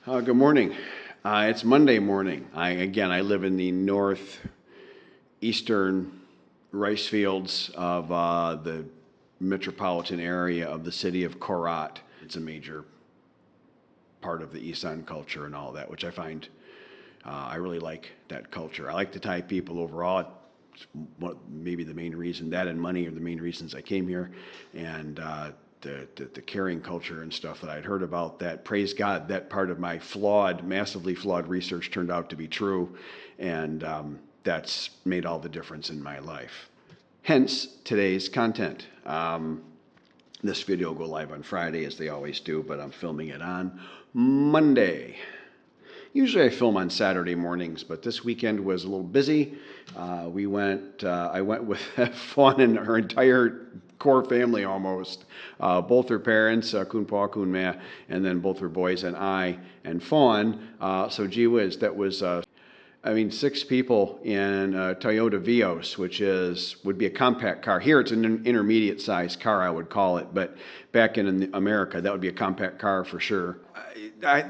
Good morning. It's Monday morning. I live in the northeastern rice fields of the metropolitan area of the city of Korat. It's a major part of the Isan culture and all that, which I find I really like that culture. I like the Thai people overall. It's maybe the main reason, that and money are the main reasons I came here. And the caring culture and stuff that I'd heard about, that, praise God, that part of my massively flawed research turned out to be true, and that's made all the difference in my life. Hence today's content. This video will go live on Friday, as they always do, but I'm filming it on Monday. Usually I film on Saturday mornings, but this weekend was a little busy. I went with Fawn and her entire core family almost. Both her parents, Kun Pa, Kun Ma, and then both her boys and I and Fawn. So gee whiz, that was 6 people in a Toyota Vios, which would be a compact car. Here it's an intermediate sized car, I would call it, but back in America, that would be a compact car for sure.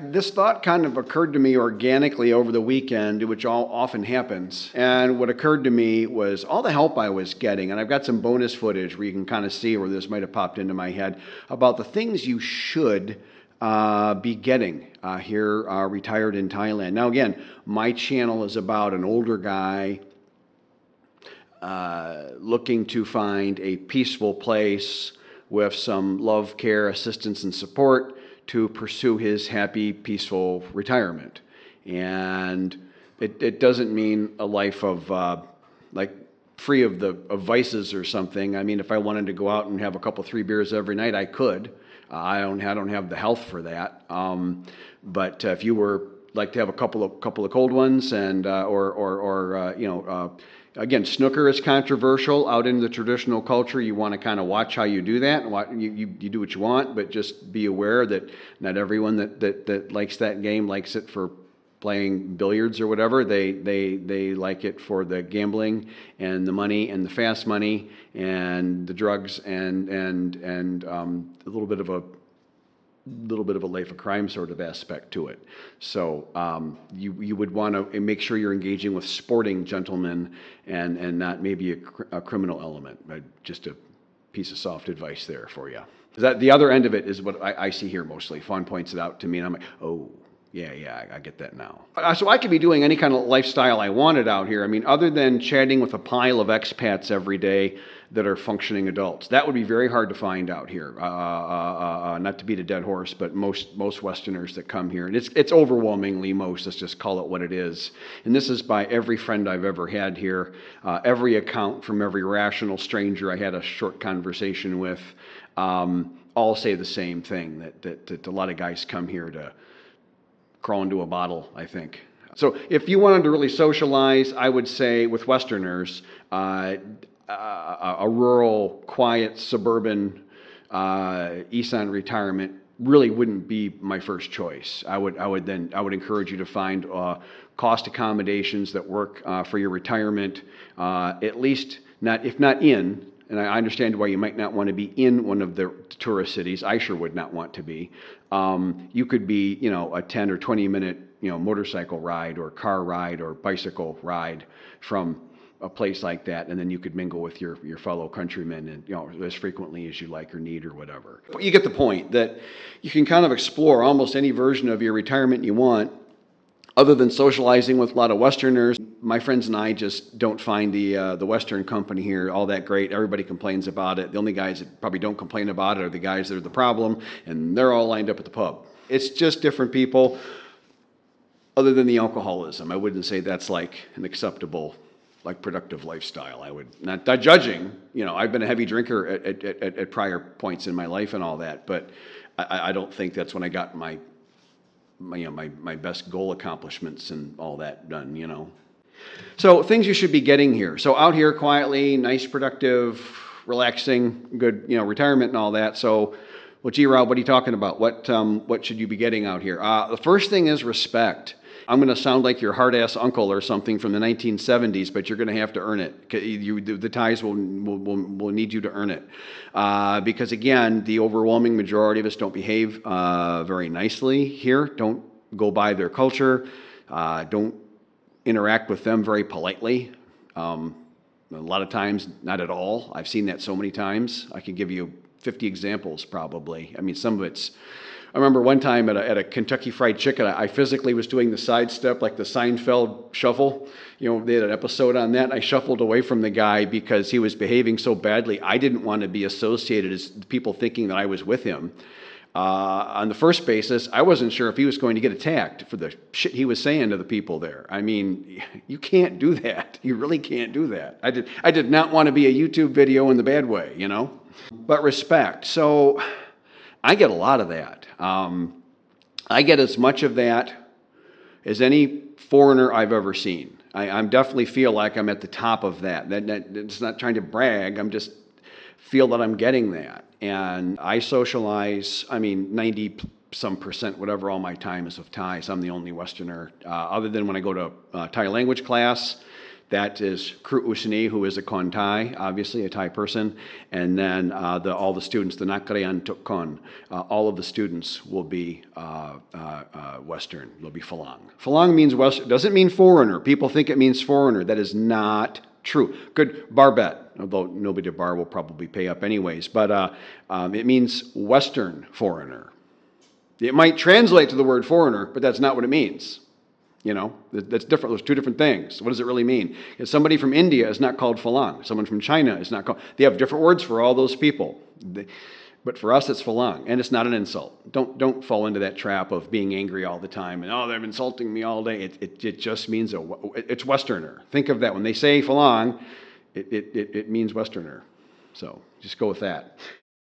This thought kind of occurred to me organically over the weekend, which often happens. And what occurred to me was all the help I was getting, and I've got some bonus footage where you can kind of see where this might have popped into my head, about the things you should be getting here retired in Thailand. Now again, my channel is about an older guy looking to find a peaceful place with some love, care, assistance, and support to pursue his happy, peaceful retirement. And it doesn't mean a life of free of vices or something. I mean, if I wanted to go out and have a couple, 3 beers every night, I could. I don't have the health for that. But if you were like to have a couple of cold ones, and again, snooker is controversial out in the traditional culture. You want to kind of watch how you do that, and you do what you want, but just be aware that not everyone that likes that game likes it for playing billiards or whatever. They like it for the gambling and the money and the fast money and the drugs and a little bit of a life of crime sort of aspect to it. So you would want to make sure you're engaging with sporting gentlemen and not maybe a criminal element. Just a piece of soft advice there for you. That the other end of it is what I see here mostly. Fawn points it out to me, and I'm like, oh. Yeah, I get that now. So I could be doing any kind of lifestyle I wanted out here. I mean, other than chatting with a pile of expats every day that are functioning adults. That would be very hard to find out here. Not to beat a dead horse, but most Westerners that come here, and it's overwhelmingly most, let's just call it what it is. And this is by every friend I've ever had here, every account from every rational stranger I had a short conversation with, all say the same thing, that a lot of guys come here to crawl into a bottle, I think. So if you wanted to really socialize, I would say with Westerners, a rural, quiet, suburban Isan retirement really wouldn't be my first choice. I would encourage you to find cost accommodations that work for your retirement, at least if not in. And I understand why you might not want to be in one of the tourist cities. I sure would not want to be. You could be, a 10 or 20 minute, motorcycle ride or car ride or bicycle ride from a place like that, and then you could mingle with your fellow countrymen and as frequently as you like or need or whatever. But you get the point that you can kind of explore almost any version of your retirement you want. Other than socializing with a lot of Westerners, my friends and I just don't find the Western company here all that great. Everybody complains about it. The only guys that probably don't complain about it are the guys that are the problem, and they're all lined up at the pub. It's just different people. Other than the alcoholism, I wouldn't say that's like an acceptable, productive lifestyle. I would not judging. I've been a heavy drinker at prior points in my life and all that, but I don't think that's when I got my best goal accomplishments and all that done, So things you should be getting here. So out here quietly, nice, productive, relaxing, good, retirement and all that. So, well, gee, Rob, what are you talking about? What should you be getting out here? The first thing is respect. I'm going to sound like your hard-ass uncle or something from the 1970s, but you're going to have to earn it. The Thais will need you to earn it. Because, again, the overwhelming majority of us don't behave very nicely here. Don't go by their culture. Don't interact with them very politely. A lot of times, not at all. I've seen that so many times. I can give you 50 examples probably. I mean, some of it's, I remember one time at a Kentucky Fried Chicken, I physically was doing the side step, like the Seinfeld shuffle. You know, they had an episode on that. I shuffled away from the guy because he was behaving so badly. I didn't want to be associated as people thinking that I was with him. On the first basis, I wasn't sure if he was going to get attacked for the shit he was saying to the people there. I mean, you can't do that. You really can't do that. I did not want to be a YouTube video in the bad way, you know? But respect. So I get a lot of that. I get as much of that as any foreigner I've ever seen. I definitely feel like I'm at the top of that. It's not trying to brag. I'm just feel that I'm getting that. And I socialize, 90% whatever, all my time is with Thai, so I'm the only Westerner. Other than when I go to Thai language class, that is Kru Usani, who is a Kon Thai, obviously a Thai person. And then all the students, the Nakarayan Tuk Kon, all of the students will be Western. They'll be Falang. Falang means Western. Doesn't mean foreigner. People think it means foreigner. That is not true. Good bar bet. Although nobody at bar will probably pay up anyways, but it means Western foreigner. It might translate to the word foreigner, but that's not what it means. You know, that's different. Those two different things. What does it really mean? If somebody from India is not called Falang. Someone from China is not called. They have different words for all those people. But for us, it's Falang, and it's not an insult. Don't fall into that trap of being angry all the time and they're insulting me all day. It just means it's Westerner. Think of that when they say Falang. It means Westerner. So just go with that.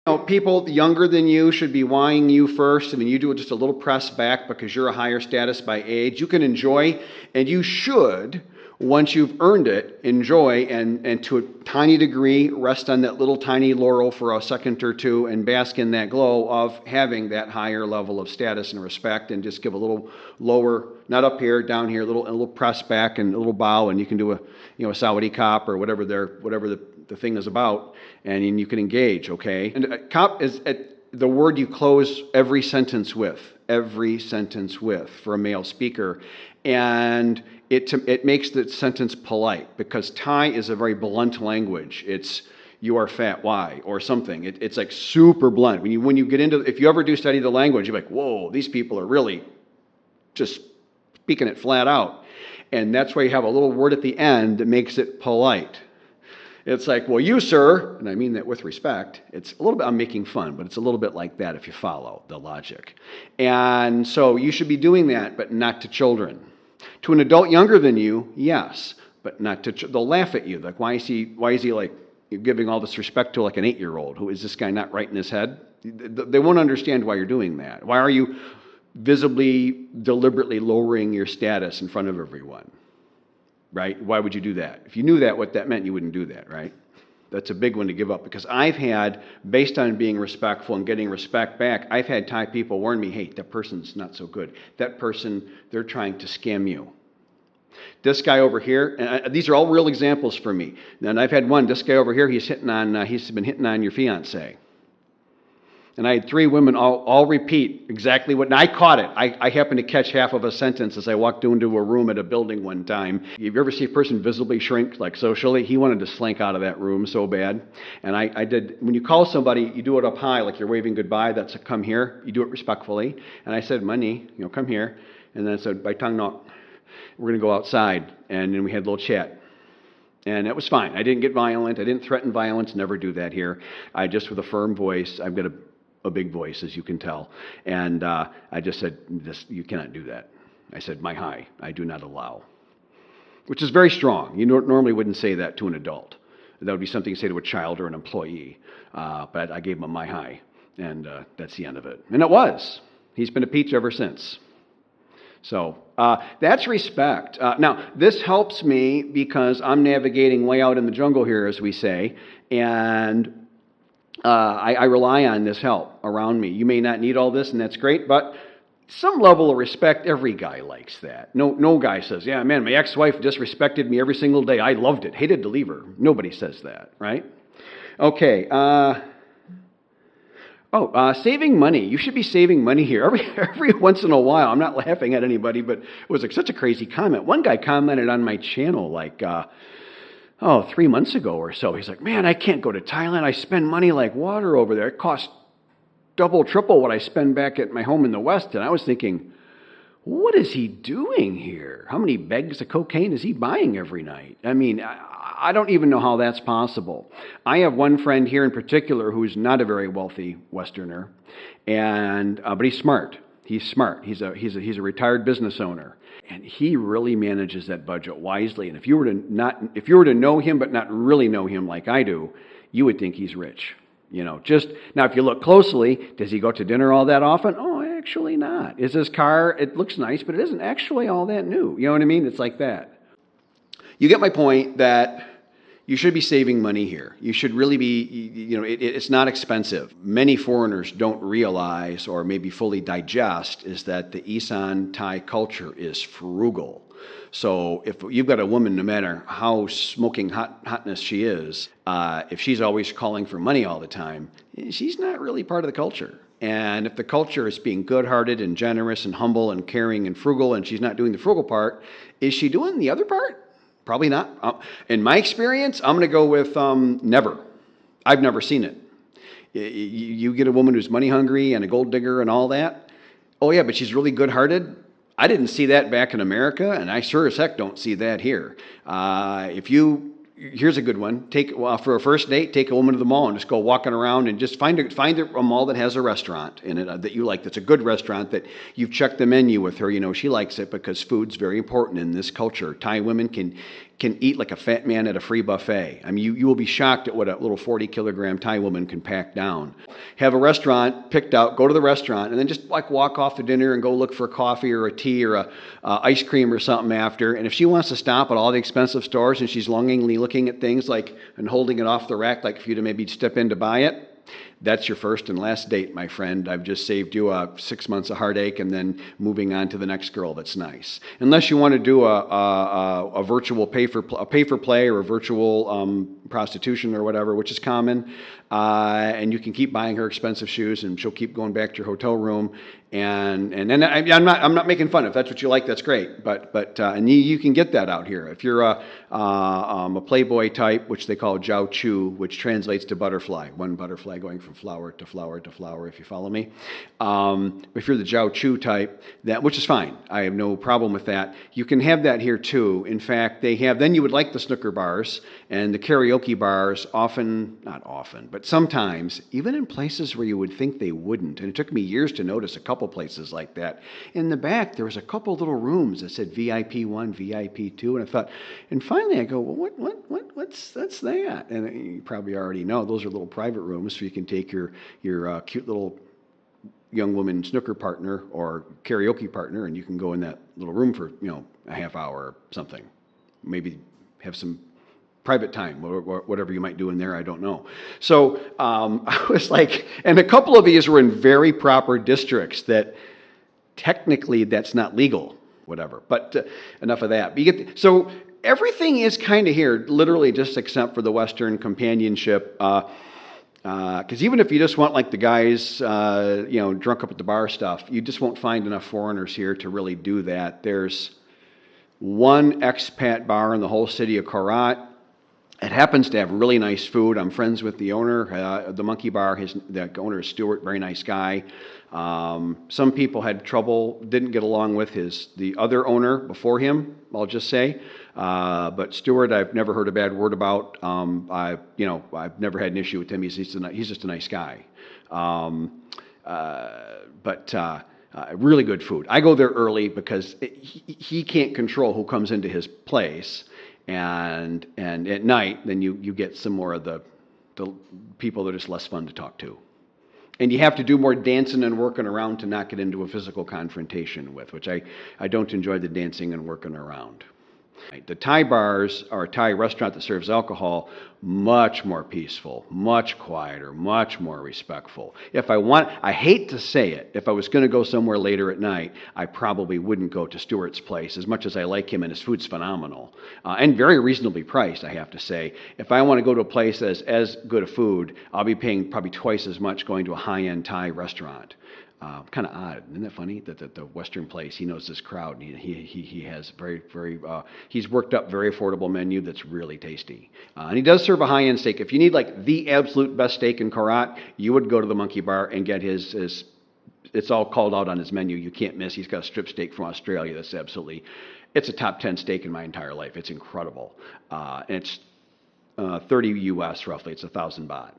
You know, people younger than you should be whying you first. I mean, you do it just a little press back because you're a higher status by age. You can enjoy, and you should, once you've earned it, enjoy and to a tiny degree rest on that little tiny laurel for a second or two and bask in that glow of having that higher level of status and respect, and just give a little lower, not up here, down here, a little press back and a little bow, and you can do a Saudi cop or whatever the thing is about, and you can engage, okay? And cop is the word you close every sentence with for a male speaker, and it makes the sentence polite, because Thai is a very blunt language. It's you are fat, why, or something. It's like super blunt. When you get into, if you ever do study the language, you're like, whoa, these people are really just speaking it flat out. And that's why you have a little word at the end that makes it polite. It's like, well, you, sir, and I mean that with respect. It's a little bit, I'm making fun, but it's a little bit like that if you follow the logic. And so you should be doing that, but not to children. To an adult younger than you, yes, but not to, they'll laugh at you. Like, why is he like, you're giving all this respect to like an 8-year-old? Who is this guy not right in his head? They won't understand why you're doing that. Why are you visibly, deliberately lowering your status in front of everyone? Right? Why would you do that? If you knew that, what that meant, you wouldn't do that, right? That's a big one to give up, because I've had, based on being respectful and getting respect back, I've had Thai people warn me, hey, that person's not so good. That person, they're trying to scam you. This guy over here, and these are all real examples for me. And I've had one, this guy over here, he's been hitting on your fiance. And I had 3 women all repeat exactly what, and I caught it. I happened to catch half of a sentence as I walked into a room at a building one time. You ever see a person visibly shrink, like socially? He wanted to slink out of that room so bad. And I did, when you call somebody, you do it up high, like you're waving goodbye, that's a come here. You do it respectfully. And I said, Money, come here. And then I said, Bai Tang Nok, we're going to go outside. And then we had a little chat. And it was fine. I didn't get violent. I didn't threaten violence. Never do that here. I just, with a firm voice, I've got a big voice, as you can tell. And I just said, you cannot do that. I said, my high, I do not allow. Which is very strong. You normally wouldn't say that to an adult. That would be something you say to a child or an employee. But I gave him a my high, and that's the end of it. And it was. He's been a peach ever since. So that's respect. Now, this helps me because I'm navigating way out in the jungle here, as we say, and I rely on this help around me. You may not need all this, and that's great, but some level of respect, every guy likes that. No guy says, yeah, man, my ex-wife disrespected me every single day. I loved it. Hated to leave her. Nobody says that, right? Okay. Saving money. You should be saving money here. Every once in a while, I'm not laughing at anybody, but it was like such a crazy comment. One guy commented on my channel 3 months ago or so. He's like, man, I can't go to Thailand. I spend money like water over there. It costs double, triple what I spend back at my home in the West. And I was thinking, what is he doing here? How many bags of cocaine is he buying every night? I mean, I don't even know how that's possible. I have one friend here in particular who's not a very wealthy Westerner, but he's smart. He's smart. He's a retired business owner, and he really manages that budget wisely. And if you were to know him but not really know him like I do, you would think he's rich. Just now, if you look closely, does he go to dinner all that often? Oh, actually not. Is his car, it looks nice, but it isn't actually all that new. You know what I mean? It's like that. You get my point that you should be saving money here. You should really be, it's not expensive. Many foreigners don't realize or maybe fully digest is that the Isan Thai culture is frugal. So if you've got a woman, no matter how smoking hotness she is, if she's always calling for money all the time, she's not really part of the culture. And if the culture is being good-hearted and generous and humble and caring and frugal, and she's not doing the frugal part, is she doing the other part? Probably not. In my experience, I'm going to go with never. I've never seen it. You get a woman who's money hungry and a gold digger and all that. Oh yeah, but she's really good-hearted. I didn't see that back in America, and I sure as heck don't see that here. Here's a good one. For a first date, take a woman to the mall and just go walking around and just find a mall that has a restaurant in it that you like, that's a good restaurant that you've checked the menu with her. She likes it because food's very important in this culture. Thai women can eat like a fat man at a free buffet. I mean, you will be shocked at what a little 40-kilogram Thai woman can pack down. Have a restaurant picked out, go to the restaurant, and then just like walk off to dinner and go look for a coffee or a tea or a ice cream or something after. And if she wants to stop at all the expensive stores and she's longingly looking at things and holding it off the rack like for you to maybe step in to buy it, that's your first and last date, my friend. I've just saved you 6 months of heartache and then moving on to the next girl that's nice. Unless you want to do a virtual pay for play or a virtual prostitution or whatever, which is common, and you can keep buying her expensive shoes and she'll keep going back to your hotel room. And I'm not making fun. If that's what you like, that's great. But you can get that out here. If you're a playboy type, which they call jiao chu, which translates to butterfly, one butterfly going from flower to flower to flower, if you follow me. If you're the jiao chu type, which is fine. I have no problem with that. You can have that here too. In fact, then you would like the snooker bars and the karaoke bars not often, but sometimes, even in places where you would think they wouldn't. And it took me years to notice a couple places like that. In the back, there was a couple little rooms that said VIP 1, VIP 2, and finally I go, well, what's that? And you probably already know, those are little private rooms, so you can take your cute little young woman snooker partner or karaoke partner, and you can go in that little room for a half hour or something. Maybe have some private time, or whatever you might do in there, I don't know. So I was like, and a couple of these were in very proper districts that technically that's not legal, whatever. But enough of that. But so everything is kind of here, literally just except for the Western companionship. Because even if you just want like the guys, drunk up at the bar stuff, you just won't find enough foreigners here to really do that. There's one expat bar in the whole city of Korat. It happens to have really nice food. I'm friends with the owner of the Monkey Bar. The owner is Stuart, very nice guy. Some people had trouble, didn't get along with the other owner before him, I'll just say. But Stuart, I've never heard a bad word about. I've never had an issue with him. He's just a nice guy. Really good food. I go there early because he can't control who comes into his place. And at night, then you get some more of the people that are just less fun to talk to. And you have to do more dancing and working around to not get into a physical confrontation with, which I don't enjoy the dancing and working around. The Thai bars or a Thai restaurant that serves alcohol, much more peaceful, much quieter, much more respectful. I hate to say it, if I was going to go somewhere later at night, I probably wouldn't go to Stewart's Place, as much as I like him and his food's phenomenal. And very reasonably priced, I have to say. If I want to go to a place that has as good a food, I'll be paying probably twice as much going to a high-end Thai restaurant. Kind of odd, isn't that funny? That the Western place, he knows this crowd. And he has he's worked up very affordable menu that's really tasty. And he does serve a high-end steak. If you need like the absolute best steak in Korat, you would go to the Monkey Bar and get his. It's all called out on his menu. You can't miss. He's got a strip steak from Australia that's it's a top 10 steak in my entire life. It's incredible. And it's 30 US roughly. It's 1,000 baht.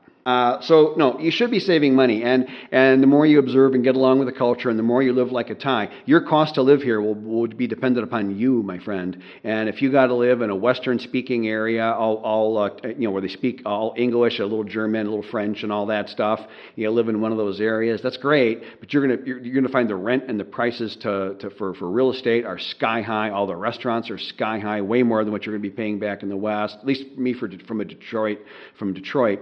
So no, you should be saving money, and the more you observe and get along with the culture, and the more you live like a Thai, your cost to live here will be dependent upon you, my friend. And if you got to live in a Western-speaking area, where they speak all English, a little German, a little French, and all that stuff, you live in one of those areas. That's great, but you're gonna find the rent and the prices for real estate are sky high. All the restaurants are sky high, way more than what you're going to be paying back in the West. At least me from Detroit,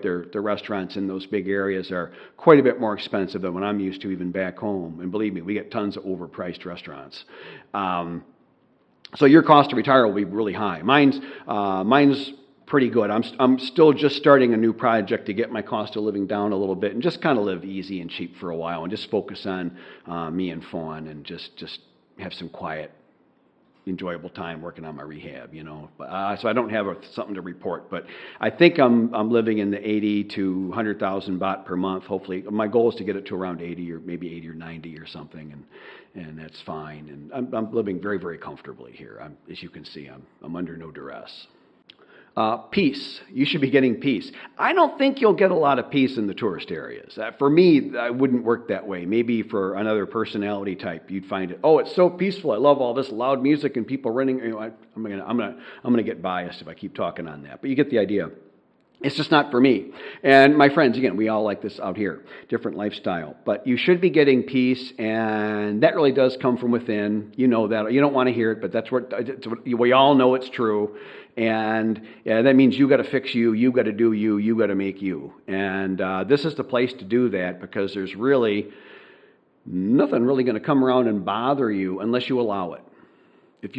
the restaurants in those big areas are quite a bit more expensive than what I'm used to even back home. And believe me, we get tons of overpriced restaurants. So your cost to retire will be really high. Mine's pretty good. I'm still just starting a new project to get my cost of living down a little bit and just kind of live easy and cheap for a while and just focus on me and Fawn and just have some quiet, enjoyable time working on my rehab, So I don't have something to report, but I think I'm living in the 80 to 100,000 baht per month. Hopefully, my goal is to get it to around 80 or maybe 80 or 90 or something, and that's fine. And I'm living very, very comfortably here. As you can see, I'm under no duress. Peace. You should be getting peace. I don't think you'll get a lot of peace in the tourist areas. For me, I wouldn't work that way. Maybe for another personality type, you'd find it. Oh, it's so peaceful. I love all this loud music and people running. I'm gonna get biased if I keep talking on that. But you get the idea. It's just not for me. And my friends, again, we all like this out here, different lifestyle. But you should be getting peace, and that really does come from within. You know that. You don't want to hear it, but that's what we all know it's true. And that means you got to fix you. You got to do you. You got to make you. And this is the place to do that because there's really nothing really going to come around and bother you unless you allow it. If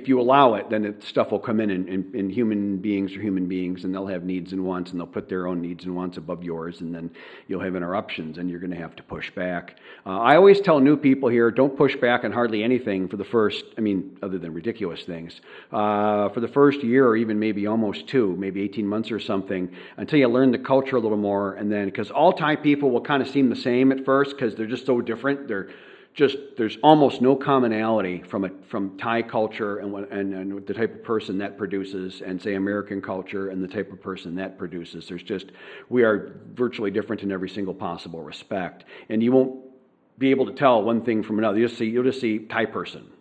you allow it, then stuff will come in human beings are human beings, and they'll have needs and wants, and they'll put their own needs and wants above yours, and then you'll have interruptions, and you're going to have to push back. I always tell new people here, don't push back on hardly anything for the first, other than ridiculous things, for the first year or even maybe almost maybe 18 months or something, until you learn the culture a little more, and then, because all Thai people will kind of seem the same at first, because they're just so different. There's almost no commonality from Thai culture and the type of person that produces, and say American culture and the type of person that produces. We are virtually different in every single possible respect, and you won't be able to tell one thing from another. You'll just see Thai person.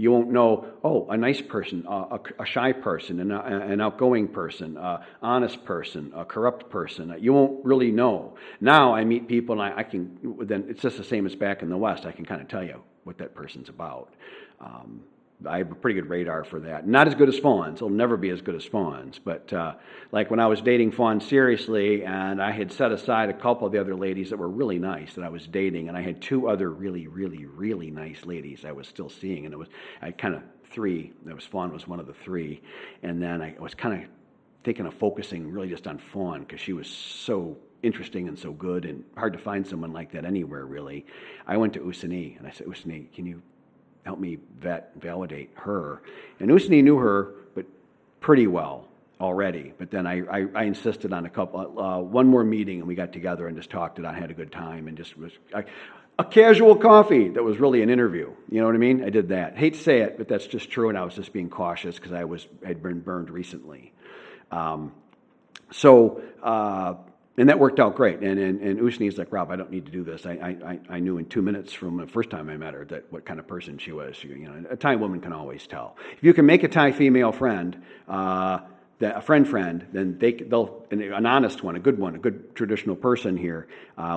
You won't know, a nice person, a shy person, an outgoing person, honest person, a corrupt person. You won't really know. Now I meet people and I can, then it's just the same as back in the West. I can kind of tell you what that person's about. I have a pretty good radar for that. Not as good as Fawn's. It'll never be as good as Fawn's. But like when I was dating Fawn seriously, and I had set aside a couple of the other ladies that were really nice that I was dating, and I had two other really, really, really nice ladies I was still seeing, and three. Fawn was one of the three, and then I was kind of thinking of focusing really just on Fawn because she was so interesting and so good, and hard to find someone like that anywhere really. I went to Usini, and I said, Usini, can you help me validate her? And Usni knew her, but pretty well already. But then I insisted on one more meeting, and we got together and just talked, and I had a good time, and just was a casual coffee that was really an interview. You know what I mean? I did that. Hate to say it, but that's just true, and I was just being cautious because had been burned recently. And that worked out great. And Usni's like, Rob, I don't need to do this. I knew in 2 minutes from the first time I met her that what kind of person she was. A Thai woman can always tell. If you can make a Thai female friend, a friend, then they'll an honest one, a good traditional person here,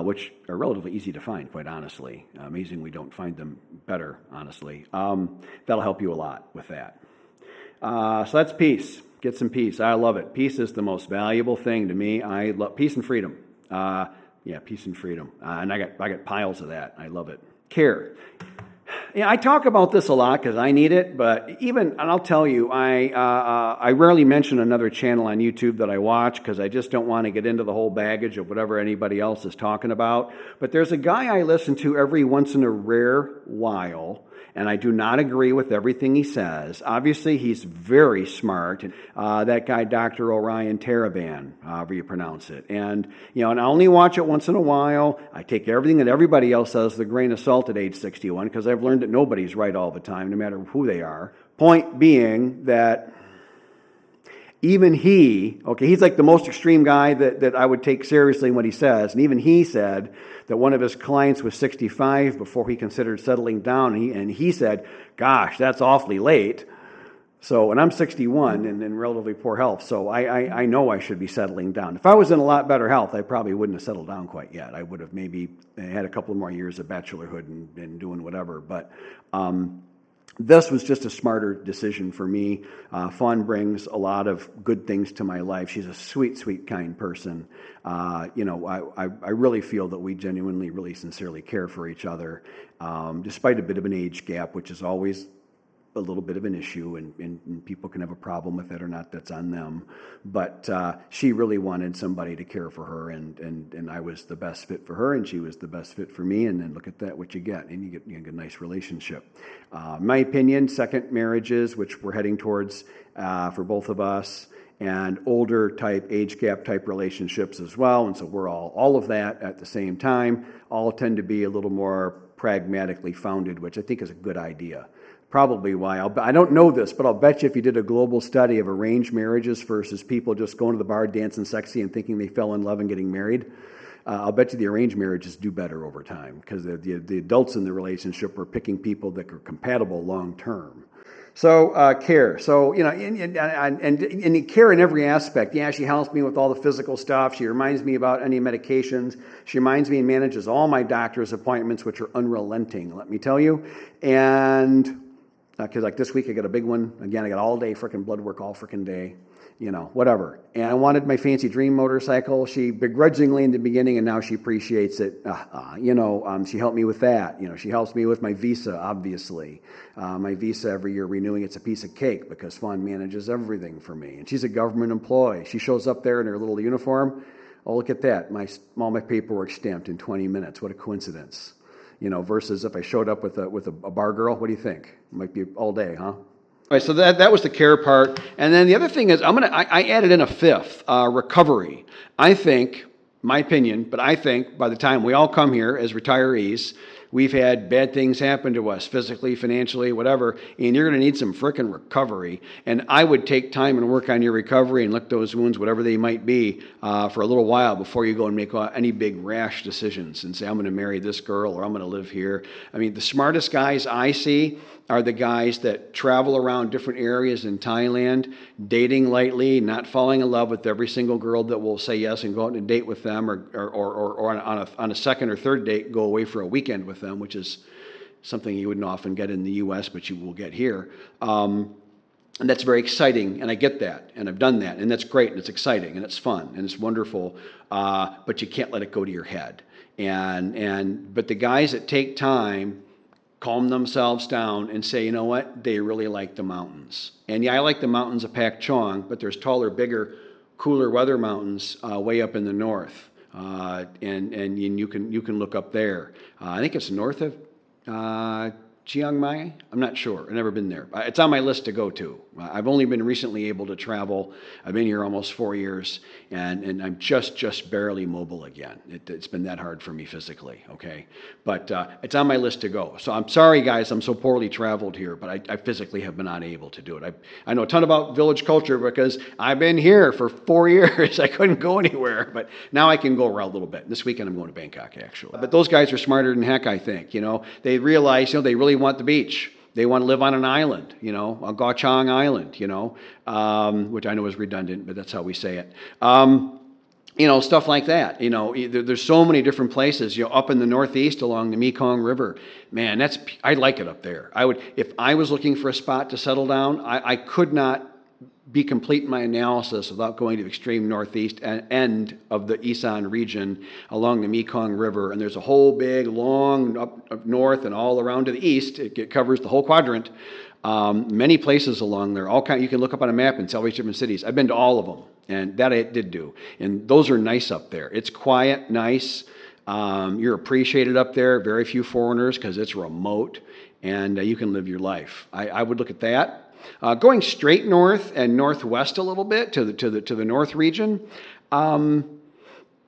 which are relatively easy to find, quite honestly. Amazing we don't find them better, honestly. That'll help you a lot with that. So that's peace. Get some peace. I love it. Peace is the most valuable thing to me. I love peace and freedom. Yeah, peace and freedom. And I got piles of that. I love it. Care. Yeah, I talk about this a lot because I need it, but and I'll tell you, I rarely mention another channel on YouTube that I watch because I just don't want to get into the whole baggage of whatever anybody else is talking about. But there's a guy I listen to every once in a rare while, and I do not agree with everything he says. Obviously, he's very smart. That guy, Dr. Orion Taraban, however you pronounce it. And I only watch it once in a while. I take everything that everybody else says with a grain of salt at age 61 because I've learned that nobody's right all the time, no matter who they are. Point being that even he's like the most extreme guy that I would take seriously in what he says. And even he said that one of his clients was 65 before he considered settling down. And he said, gosh, that's awfully late. So, and I'm 61 and in relatively poor health. So I know I should be settling down. If I was in a lot better health, I probably wouldn't have settled down quite yet. I would have maybe had a couple more years of bachelorhood and doing whatever. But this was just a smarter decision for me. Fawn brings a lot of good things to my life. She's a sweet, sweet, kind person. I really feel that we genuinely, really sincerely care for each other, despite a bit of an age gap, which is always a little bit of an issue, and people can have a problem with it or not. That's on them. But she really wanted somebody to care for her, and I was the best fit for her, and she was the best fit for me. And then look at that, what you get, and you get a nice relationship. In my opinion, second marriages, which we're heading towards for both of us, and older type, age gap type relationships as well. And so we're all of that at the same time, all tend to be a little more pragmatically founded, which I think is a good idea. Probably why. I don't know this, but I'll bet you if you did a global study of arranged marriages versus people just going to the bar, dancing sexy, and thinking they fell in love and getting married, I'll bet you the arranged marriages do better over time because the adults in the relationship are picking people that are compatible long term. So care. So, and care in every aspect. Yeah, she helps me with all the physical stuff. She reminds me about any medications. She reminds me and manages all my doctor's appointments, which are unrelenting, let me tell you. And because like this week I got a big one. Again, I got all day freaking blood work all freaking day, whatever. And I wanted my fancy dream motorcycle. She begrudgingly in the beginning, and now she appreciates it. She helped me with that. She helps me with my visa, obviously. My visa every year renewing, it's a piece of cake because Fawn manages everything for me. And she's a government employee. She shows up there in her little uniform. Oh, look at that. All my paperwork stamped in 20 minutes. What a coincidence. Versus if I showed up with a bar girl, what do you think? It might be all day, huh? All right, so that was the care part. And then the other thing is I added in a fifth, recovery. I think, my opinion, but I think by the time we all come here as retirees, we've had bad things happen to us, physically, financially, whatever, and you're going to need some frickin' recovery. And I would take time and work on your recovery and lick those wounds, whatever they might be, for a little while before you go and make any big rash decisions and say, I'm going to marry this girl or I'm going to live here. I mean, the smartest guys I see are the guys that travel around different areas in Thailand, dating lightly, not falling in love with every single girl that will say yes and go out on a date with them, or on a second or third date, go away for a weekend with them, which is something you wouldn't often get in the U.S., but you will get here. And that's very exciting, and I get that, and I've done that, and that's great, and it's exciting, and it's fun, and it's wonderful, but you can't let it go to your head. But the guys that take time, calm themselves down and say, you know what, they really like the mountains. And yeah, I like the mountains of Pak Chong, but there's taller, bigger, cooler weather mountains way up in the north. And you can look up there. I think it's north of Chiang Mai. I'm not sure. I've never been there. It's on my list to go to. I've only been recently able to travel. I've been here almost 4 years, and I'm just barely mobile again. It's been that hard for me physically, okay? But it's on my list to go. So I'm sorry, guys, I'm so poorly traveled here, but I physically have been unable to do it. I know a ton about village culture because I've been here for 4 years. I couldn't go anywhere, but now I can go around a little bit. This weekend I'm going to Bangkok, actually. But those guys are smarter than heck, I think. They realize, they really want the beach. They want to live on an island, a Gauchang Island, which I know is redundant, but that's how we say it. Stuff like that. There's so many different places. Up in the Northeast along the Mekong River, man, I like it up there. If I was looking for a spot to settle down, I could not be complete in my analysis without going to the extreme northeast end of the Isan region along the Mekong River. And there's a whole big, long, up north and all around to the east. It covers the whole quadrant. Many places along there. You can look up on a map and tell these different cities. I've been to all of them, and that I did do. And those are nice up there. It's quiet, nice. You're appreciated up there. Very few foreigners because it's remote, and you can live your life. I would look at that. Going straight north and northwest a little bit to the north region.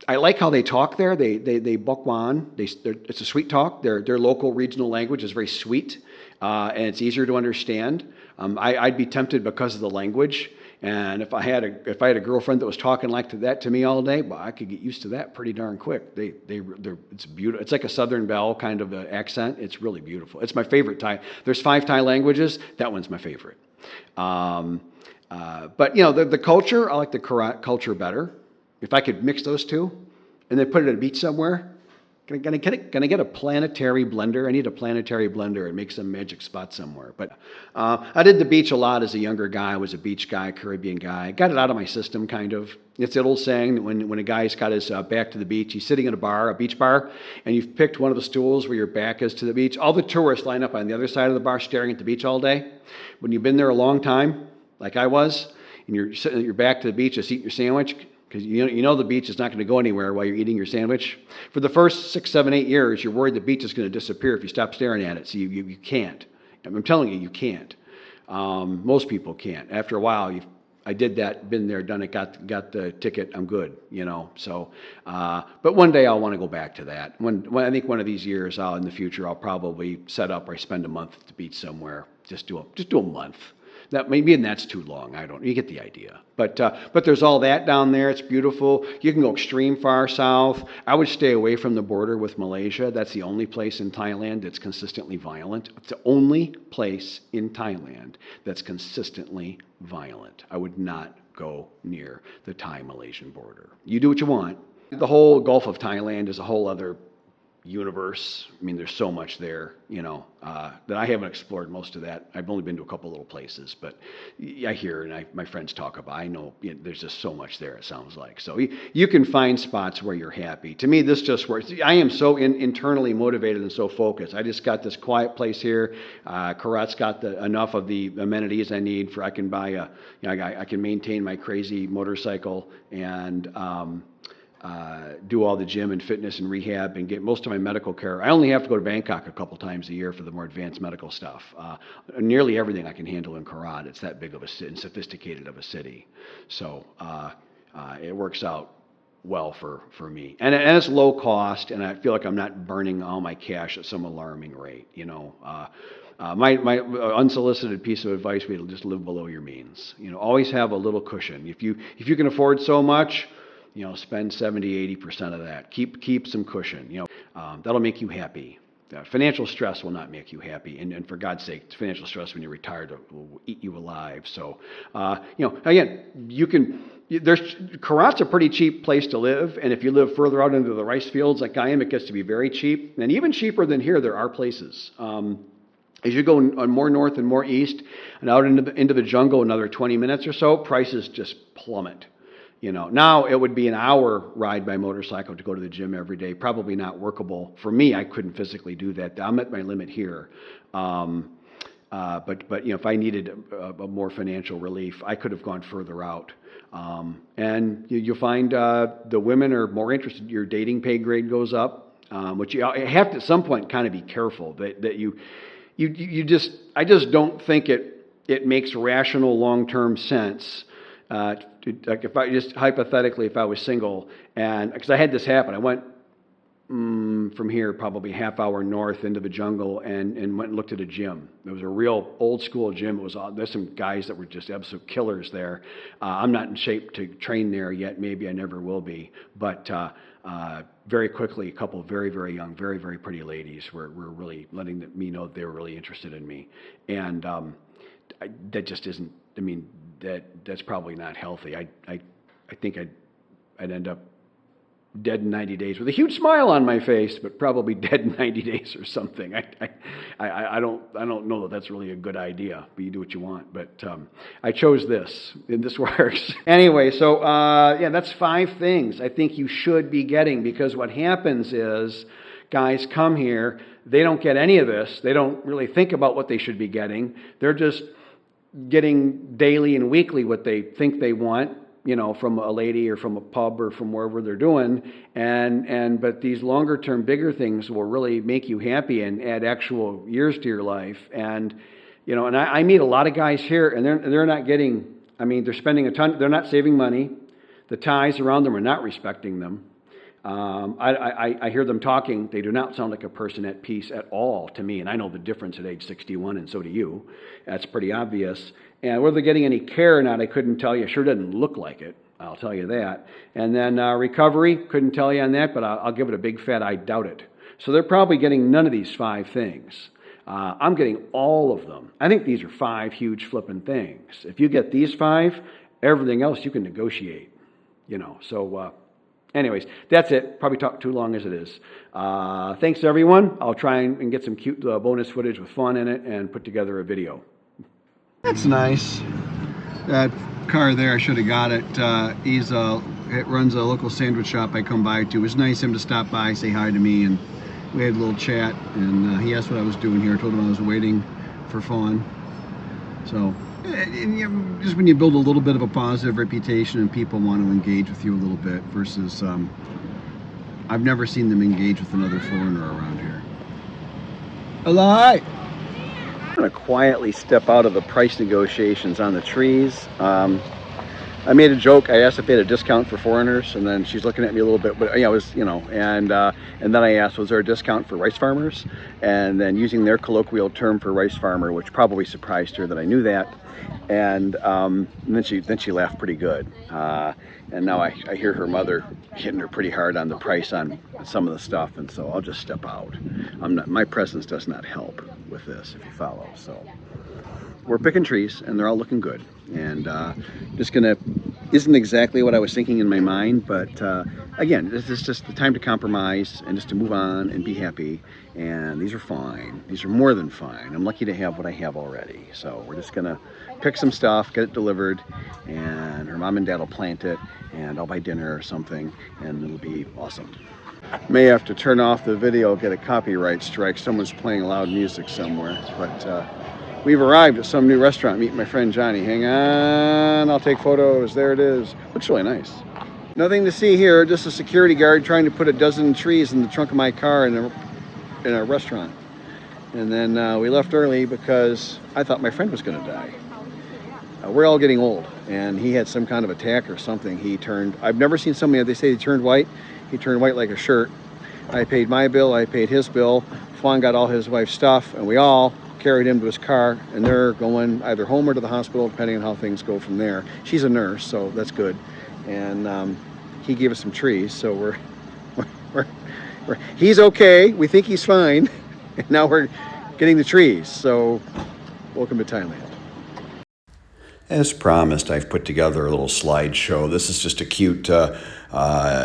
I like how they talk there. They Bokwan. It's a sweet talk. Their local regional language is very sweet, and it's easier to understand. I'd be tempted because of the language. And if I had a girlfriend that was talking like that to me all day, well, I could get used to that pretty darn quick. It's beautiful. It's like a Southern Belle kind of accent. It's really beautiful. It's my favorite Thai. There's 5 Thai languages. That one's my favorite. But the culture, I like the Korat culture better. If I could mix those two, and then put it at a beach somewhere. Gonna get a planetary blender. I need a planetary blender and make some magic spot somewhere. But I did the beach a lot as a younger guy. I was a beach guy, Caribbean guy. Got it out of my system, kind of. It's that old saying that when a guy's got his back to the beach, he's sitting in a beach bar, and you've picked one of the stools where your back is to the beach. All the tourists line up on the other side of the bar staring at the beach all day. When you've been there a long time, like I was, and you're sitting at your back to the beach just eating your sandwich, because the beach is not going to go anywhere while you're eating your sandwich. For the first 6, 7, 8 years, you're worried the beach is going to disappear if you stop staring at it. So you can't. I'm telling you, you can't. Most people can't. After a while, I did that, been there, done it, got the ticket. I'm good. So, but one day I'll want to go back to that. When I think one of these years, in the future, I'll probably set up or I spend a month at the beach somewhere. Just do a month. That's too long. You get the idea. But there's all that down there. It's beautiful. You can go extreme far south. I would stay away from the border with Malaysia. That's the only place in Thailand that's consistently violent. It's the only place in Thailand that's consistently violent. I would not go near the Thai-Malaysian border. You do what you want. The whole Gulf of Thailand is a whole other universe. There's so much there, that I haven't explored most of that. I've only been to a couple little places, but I hear and my friends talk about. I know there's just so much there. It sounds like so you can find spots where you're happy. To me, this just works. I am so internally motivated and so focused. I just got this quiet place here. Korat's got enough of the amenities I need for. I can buy I can maintain my crazy motorcycle and. Do all the gym and fitness and rehab and get most of my medical care. I only have to go to Bangkok a couple times a year for the more advanced medical stuff. Nearly everything I can handle in Korat. It's that big of and sophisticated of a city. So it works out well for me. And it's low cost, and I feel like I'm not burning all my cash at some alarming rate. My unsolicited piece of advice would be to just live below your means. Always have a little cushion. If you can afford so much, spend 70-80% of that. Keep some cushion. That'll make you happy. Financial stress will not make you happy, and for God's sake, financial stress when you're retired will eat you alive. So, again, Korat's a pretty cheap place to live, and if you live further out into the rice fields like I am, it gets to be very cheap, and even cheaper than here. There are places. As you go more north and more east, and out into the jungle, another 20 minutes or so, prices just plummet. Now it would be an hour ride by motorcycle to go to the gym every day. Probably not workable for me. I couldn't physically do that. I'm at my limit here. But if I needed a more financial relief, I could have gone further out. And you'll find the women are more interested. Your dating pay grade goes up, which you have to at some point kind of be careful that I just don't think it makes rational long-term sense. Like if I just hypothetically, if I was single, and because I had this happen, I went from here probably a half hour north into the jungle and went and looked at a gym. It was a real old school gym. There's some guys that were just absolute killers there. I'm not in shape to train there yet. Maybe I never will be. But very quickly, a couple of very, very young, very, very pretty ladies were really letting me know that they were really interested in me. And that just isn't. That's probably not healthy. I think I'd end up dead in 90 days with a huge smile on my face, but probably dead in 90 days or something. I don't know that that's really a good idea, but you do what you want. But I chose this, and this works. Anyway, so yeah, that's 5 things I think you should be getting, because what happens is guys come here, they don't get any of this. They don't really think about what they should be getting. They're just getting daily and weekly what they think they want, you know, from a lady or from a pub or from wherever they're doing, but these longer term, bigger things will really make you happy and add actual years to your life. And you know, and I meet a lot of guys here, and they're not getting. I mean, they're spending a ton. They're not saving money. The ties around them are not respecting them. I hear them talking. They do not sound like a person at peace at all to me, and I know the difference at age 61, and so do you. That's pretty obvious. And whether they're getting any care or not, I couldn't tell you. It sure doesn't look like it, I'll tell you that. And then recovery, couldn't tell you on that, but I'll give it a big fat I doubt it. So they're probably getting none of these 5 things. I'm getting all of them. I think these are 5 huge flipping things. If you get these 5, everything else you can negotiate, you know. So anyways, that's it. Probably talked too long as it is. Thanks, everyone. I'll try and get some cute bonus footage with fun in it and put together a video. That's nice. That car there, I should have got it. It runs a local sandwich shop I come by to. It was nice of him to stop by, say hi to me, and we had a little chat. And he asked what I was doing here. I told him I was waiting for Fawn. So, just when you build a little bit of a positive reputation and people want to engage with you a little bit versus, I've never seen them engage with another foreigner around here. Hello. I'm going to quietly step out of the price negotiations on the trees. I made a joke. I asked if they had a discount for foreigners, and then she's looking at me a little bit. But yeah, it was, you know, and then I asked, was there a discount for rice farmers? And then using their colloquial term for rice farmer, which probably surprised her that I knew that. And then she laughed pretty good. And now I hear her mother hitting her pretty hard on the price on some of the stuff, and so I'll just step out. My presence does not help with this, if you follow. So we're picking trees, and they're all looking good. And isn't exactly what I was thinking in my mind, but again, this is just the time to compromise and just to move on and be happy. And these are fine. These are more than fine. I'm lucky to have what I have already. So we're just gonna pick some stuff, get it delivered, and her mom and dad will plant it, and I'll buy dinner or something, and it'll be awesome. May have to turn off the video, get a copyright strike. Someone's playing loud music somewhere, but we've arrived at some new restaurant. Meet my friend Johnny. Hang on, I'll take photos. There it is. Looks really nice. Nothing to see here, just a security guard trying to put a dozen trees in the trunk of my car in a restaurant. And then we left early because I thought my friend was going to die. We're all getting old, and he had some kind of attack or something. I've never seen somebody, they say he turned white. He turned white like a shirt. I paid my bill, I paid his bill. Fawn got all his wife's stuff, and we all carried him to his car, and they're going either home or to the hospital, depending on how things go from there. She's a nurse, so that's good. And he gave us some trees, so he's okay. We think he's fine. And now we're getting the trees. So welcome to Thailand. As promised, I've put together a little slideshow. This is just a cute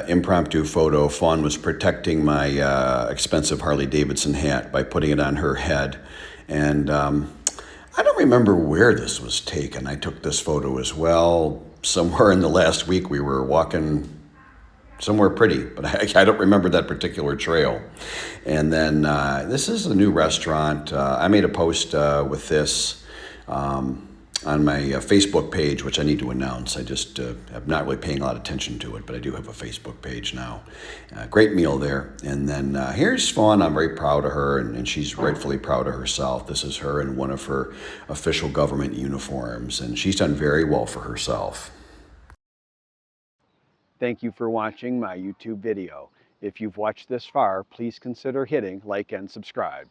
impromptu photo. Fawn was protecting my expensive Harley-Davidson hat by putting it on her head. And I don't remember where this was taken. I took this photo as well. Somewhere in the last week we were walking somewhere pretty, but I don't remember that particular trail. And then this is a new restaurant. I made a post with this on my Facebook page, which I need to announce. I just am not really paying a lot of attention to it, but I do have a Facebook page now. Great meal there. And then here's Fawn. I'm very proud of her, and she's rightfully proud of herself. This is her in one of her official government uniforms, and she's done very well for herself. Thank you for watching my YouTube video. If you've watched this far, please consider hitting like and subscribe.